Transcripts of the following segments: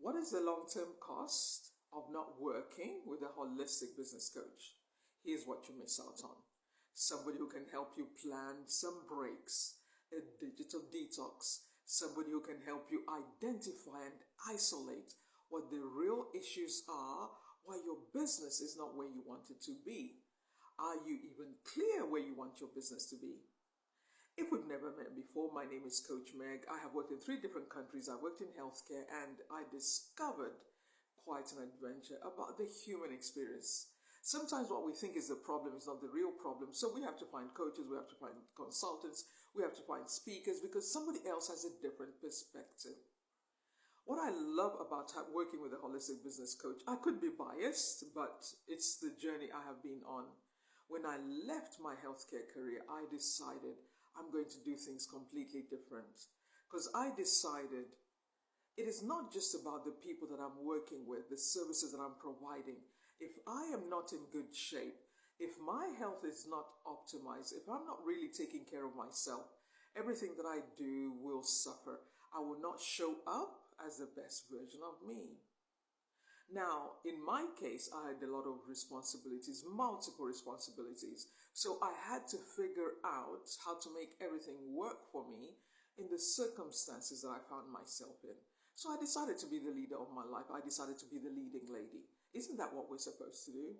What is the long-term cost of not working with a holistic business coach? Here's what you miss out on. Somebody who can help you plan some breaks, a digital detox, somebody who can help you identify and isolate what the real issues are, why your business is not where you want it to be. Are you even clear where you want your business to be? If we've never met before, my name is Coach Meg. I have worked in 3 different countries. I worked in healthcare and I discovered quite an adventure about the human experience. Sometimes what we think is the problem is not the real problem. So we have to find coaches, we have to find consultants, we have to find speakers because somebody else has a different perspective. What I love about working with a holistic business coach, I could be biased, but it's the journey I have been on. When I left my healthcare career, I decided I'm going to do things completely different. Because I decided it is not just about the people that I'm working with, the services that I'm providing. If I am not in good shape, if my health is not optimized, if I'm not really taking care of myself, everything that I do will suffer. I will not show up as the best version of me. Now, in my case, I had a lot of responsibilities, multiple responsibilities. So I had to figure out how to make everything work for me in the circumstances that I found myself in. So I decided to be the leader of my life. I decided to be the leading lady. Isn't that what we're supposed to do?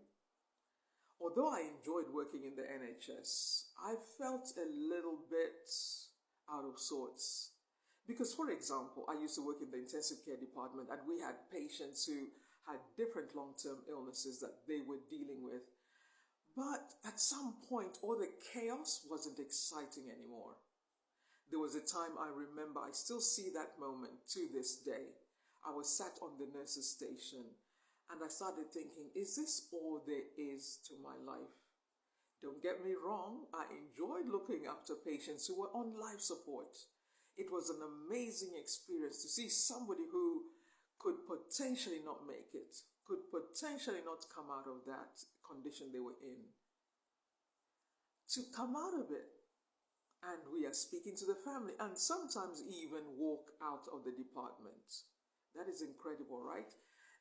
Although I enjoyed working in the NHS, I felt a little bit out of sorts. Because, for example, I used to work in the intensive care department and we had patients who had different long-term illnesses that they were dealing with. But at some point, all the chaos wasn't exciting anymore. There was a time I remember, I still see that moment to this day. I was sat on the nurse's station and I started thinking, is this all there is to my life? Don't get me wrong, I enjoyed looking after patients who were on life support. It was an amazing experience to see somebody who could potentially not make it, could potentially not come out of that condition they were in. To come out of it, and we are speaking to the family, and sometimes even walk out of the department. That is incredible, right?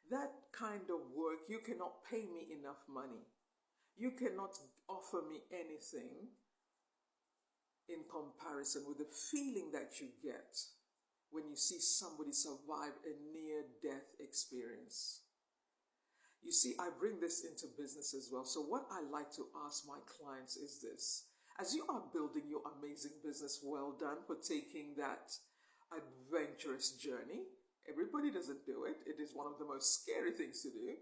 That kind of work, you cannot pay me enough money. You cannot offer me anything in comparison with the feeling that you get when you see somebody survive a near-death experience. You see, I bring this into business as well. So what I like to ask my clients is this. As you are building your amazing business, well done for taking that adventurous journey. Everybody doesn't do it. It is one of the most scary things to do.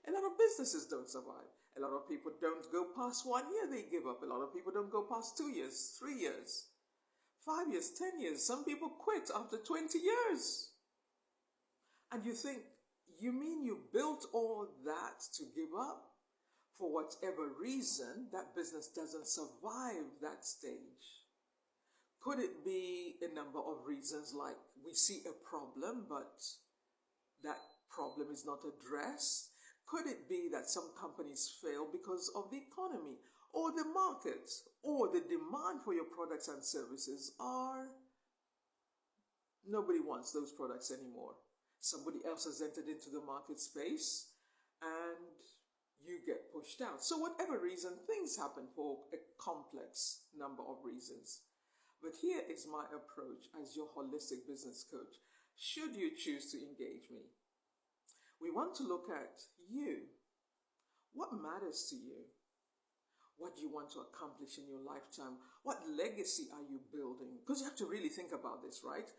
A lot of businesses don't survive. A lot of people don't go past 1 year, they give up. A lot of people don't go past 2 years, 3 years. 5 years, 10 years. Some people quit after 20 years. And you think, you mean you built all that to give up? For whatever reason, that business doesn't survive that stage. Could it be a number of reasons, like we see a problem, but that problem is not addressed? Could it be that some companies fail because of the economy, or the market, or the demand for your products and services are nobody wants those products anymore. Somebody else has entered into the market space and you get pushed out. So whatever reason, things happen for a complex number of reasons. But here is my approach as your holistic business coach, should you choose to engage me. We want to look at you. What matters to you? What do you want to accomplish in your lifetime? What legacy are you building? Because you have to really think about this, right?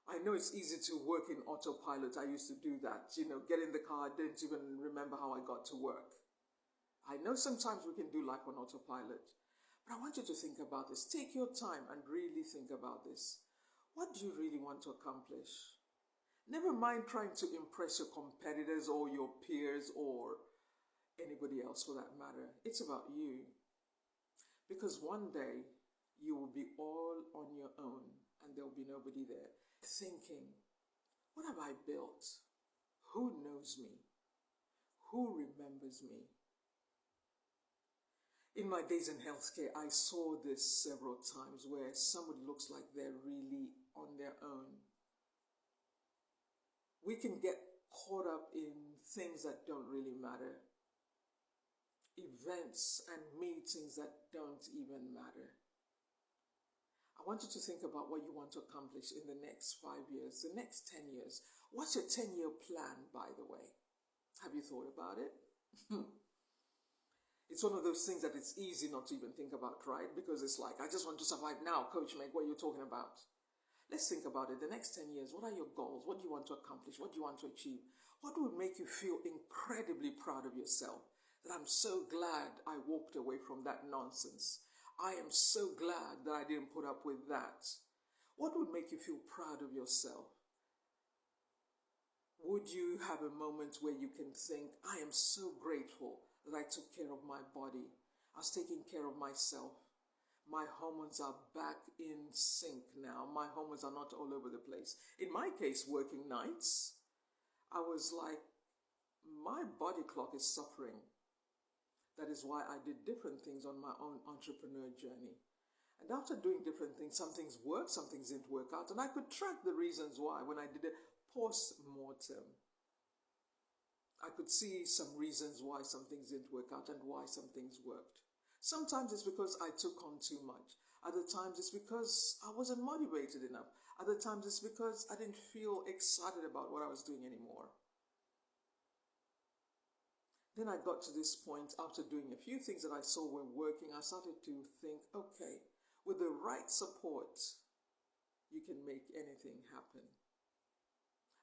I know it's easy to work in autopilot. I used to do that. Get in the car, I didn't even remember how I got to work. I know sometimes we can do life on autopilot. But I want you to think about this. Take your time and really think about this. What do you really want to accomplish? Never mind trying to impress your competitors or your peers or anybody else for that matter. It's about you. Because one day you will be all on your own and there will be nobody there. Thinking, what have I built? Who knows me? Who remembers me? In my days in healthcare, I saw this several times where somebody looks like they're really on their own. We can get caught up in things that don't really matter, events and meetings that don't even matter. I want you to think about what you want to accomplish in the next 5 years, the next 10 years. What's your 10-year plan, by the way? Have you thought about it? It's one of those things that it's easy not to even think about, right? Because it's like, I just want to survive now, Coach Meg, what are you talking about? Let's think about it. The next 10 years, what are your goals? What do you want to accomplish? What do you want to achieve? What would make you feel incredibly proud of yourself? That I'm so glad I walked away from that nonsense. I am so glad that I didn't put up with that. What would make you feel proud of yourself? Would you have a moment where you can think, I am so grateful that I took care of my body. I was taking care of myself. My hormones are back in sync now. My hormones are not all over the place. In my case, working nights, I was like, my body clock is suffering. That is why I did different things on my own entrepreneur journey. And after doing different things, some things worked, some things didn't work out. And I could track the reasons why when I did it post-mortem. I could see some reasons why some things didn't work out and why some things worked. Sometimes it's because I took on too much. Other times it's because I wasn't motivated enough. Other times it's because I didn't feel excited about what I was doing anymore. Then I got to this point after doing a few things that I saw were working. I started to think, okay, with the right support, you can make anything happen.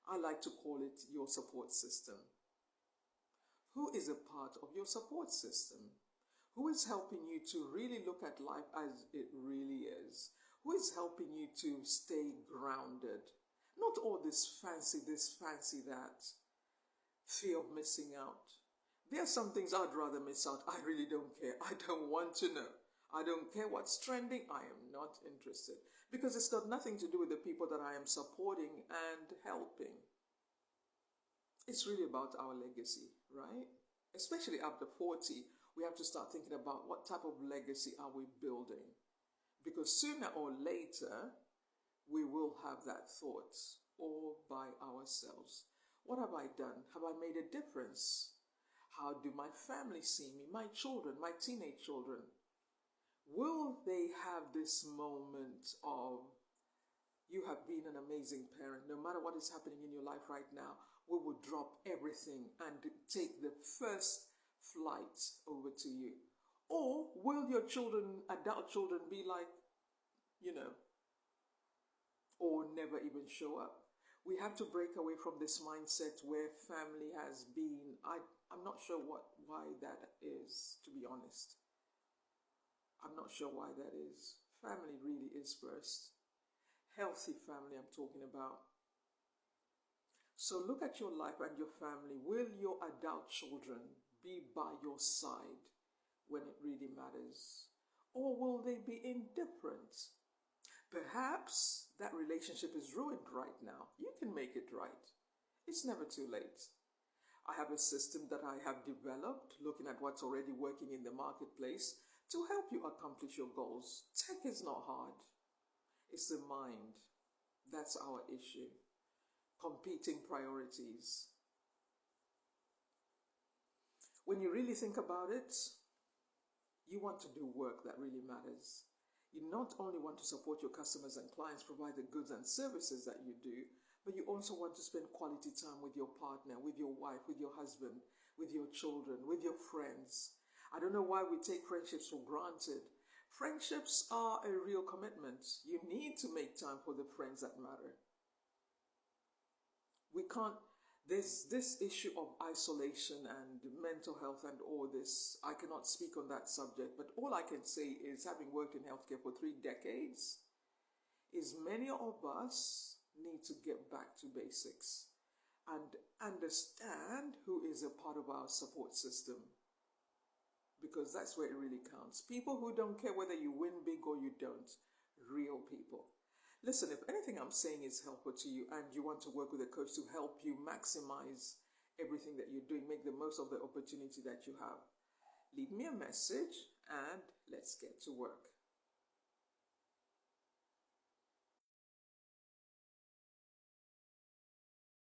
I like to call it your support system. Who is a part of your support system? Who is helping you to really look at life as it really is? Who is helping you to stay grounded? Not all this, fancy that. Fear of missing out. There are some things I'd rather miss out. I really don't care. I don't want to know. I don't care what's trending. I am not interested. Because it's got nothing to do with the people that I am supporting and helping. It's really about our legacy, right? Especially after 40, we have to start thinking about what type of legacy are we building. Because sooner or later, we will have that thought all by ourselves. What have I done? Have I made a difference? How do my family see me? My children, my teenage children? Will they have this moment of, you have been an amazing parent. No matter what is happening in your life right now, we will drop everything and take the first flight over to you. Or will your children, adult children, be like, or never even show up? We have to break away from this mindset where family has been, I'm not sure why that is, to be honest. I'm not sure why that is. Family really is first. Healthy family I'm talking about. So look at your life and your family. Will your adult children be by your side when it really matters? Or will they be indifferent? Perhaps that relationship is ruined right now. You can make it right. It's never too late. I have a system that I have developed, looking at what's already working in the marketplace, to help you accomplish your goals. Tech is not hard. It's the mind. That's our issue. Competing priorities. When you really think about it, you want to do work that really matters. You not only want to support your customers and clients, provide the goods and services that you do, but you also want to spend quality time with your partner, with your wife, with your husband, with your children, with your friends. I don't know why we take friendships for granted. Friendships are a real commitment. You need to make time for the friends that matter. There's this issue of isolation and mental health and all this. I cannot speak on that subject, but all I can say is, having worked in healthcare for 3 decades, is many of us need to get back to basics and understand who is a part of our support system. Because that's where it really counts. People who don't care whether you win big or you don't. Real people. Listen, if anything I'm saying is helpful to you and you want to work with a coach to help you maximize everything that you're doing, make the most of the opportunity that you have, leave me a message and let's get to work.